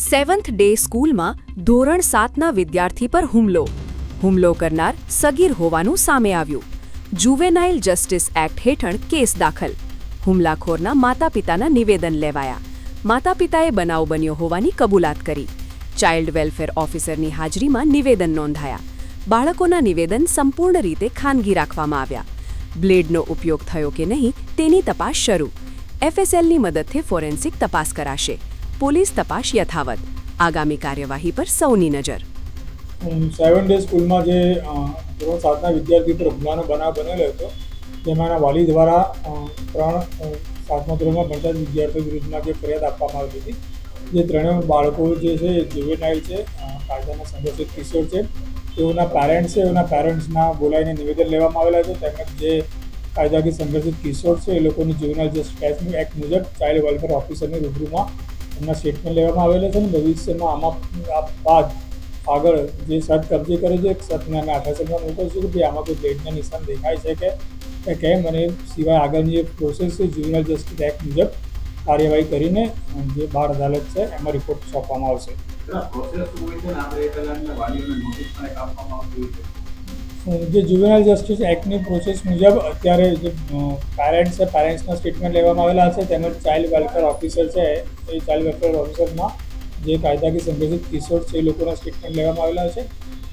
Seventh day સ્કૂલમાં ધોરણ 7ના વિદ્યાર્થી પર હુમલો કરનાર સગીર હોવાનું સામે આવ્યું. જુવેનાઇલ જસ્ટિસ એક્ટ હેઠળ કેસ દાખલ. હુમલાખોરના માતાપિતાના નિવેદન લેવાયા. માતાપિતાએ બનાવ બન્યો હોવાની કબૂલાત કરી. ચાઇલ્ડ વેલફેર ઓફિસરની હાજરીમાં નિવેદન નોંધાયા. બાળકોના નિવેદન સંપૂર્ણ રીતે ખાનગી રાખવામાં આવ્યા. બ્લેડનો ઉપયોગ થયો કે નહીં તેની તપાસ શરૂ. એફએસએલની મદદથી ફોરેન્સિક તપાસ કરાશે. પોલીસ તપાસ યથાવત. આગામી કાર્યવાહી પર સૌની નજર. 7 ડે સ્કૂલમાં જે ધોરણ 7ના વિદ્યાર્થી પર હુમલાનો બનાવ બનેલો હતો તેમાંના વાલી દ્વારા 3 7મા ધોરણમાં ભણતા વિદ્યાર્થીઓ વિરુદ્ધમાં જે ફરિયાદ આપવામાં આવી હતી. જે ત્રણેય બાળકો જે છે એ જુવેનાઇલ છે, કાયદાના સંઘર્ષિત કિશોર છે. તેઓના પેરેન્ટ્સ છે, એઓના પેરેન્ટ્સના બોલાવીને નિવેદન લેવામાં આવેલા છે. તેમજ જે કાયદાકીય સંઘર્ષિત કિશોર છે એ લોકોની જુવેનાઇલ જસ્ટિસ એક્ટ મુજબ ચાઇલ્ડ વેલફેર ઓફિસરની રૂબરૂમાં એમના સ્ટેટમેન્ટ લેવામાં આવેલા છે. અને ભવિષ્યમાં આમાં બાદ આગળ જે સત કબજે કરે છે સતને અમે આશ્વાસનમાં મોકલશું કે ભાઈ આમાં કોઈ બ્લેડના નિશાન દેખાય છે કે કેમ, અને સિવાય આગળની જે પ્રોસેસ છે જુવેનાઇલ જસ્ટિસ એક્ટ મુજબ કાર્યવાહી કરીને જે બાળ અદાલત છે એમાં રિપોર્ટ સોંપવામાં આવશે. જે જુવેનાઇલ જસ્ટિસ એક્ટની પ્રોસેસ મુજબ અત્યારે જે પેરેન્ટ્સ છે પેરેન્ટ્સના સ્ટેટમેન્ટ લેવામાં આવેલા છે. તેમજ ચાઇલ્ડ વેલફેર ઓફિસર છે એ ચાઇલ્ડ વેલફેર ઓફિસરમાં જે કાયદાકીય સંઘર્ષિત કિશોર છે એ લોકોના સ્ટેટમેન્ટ લેવામાં આવેલા છે.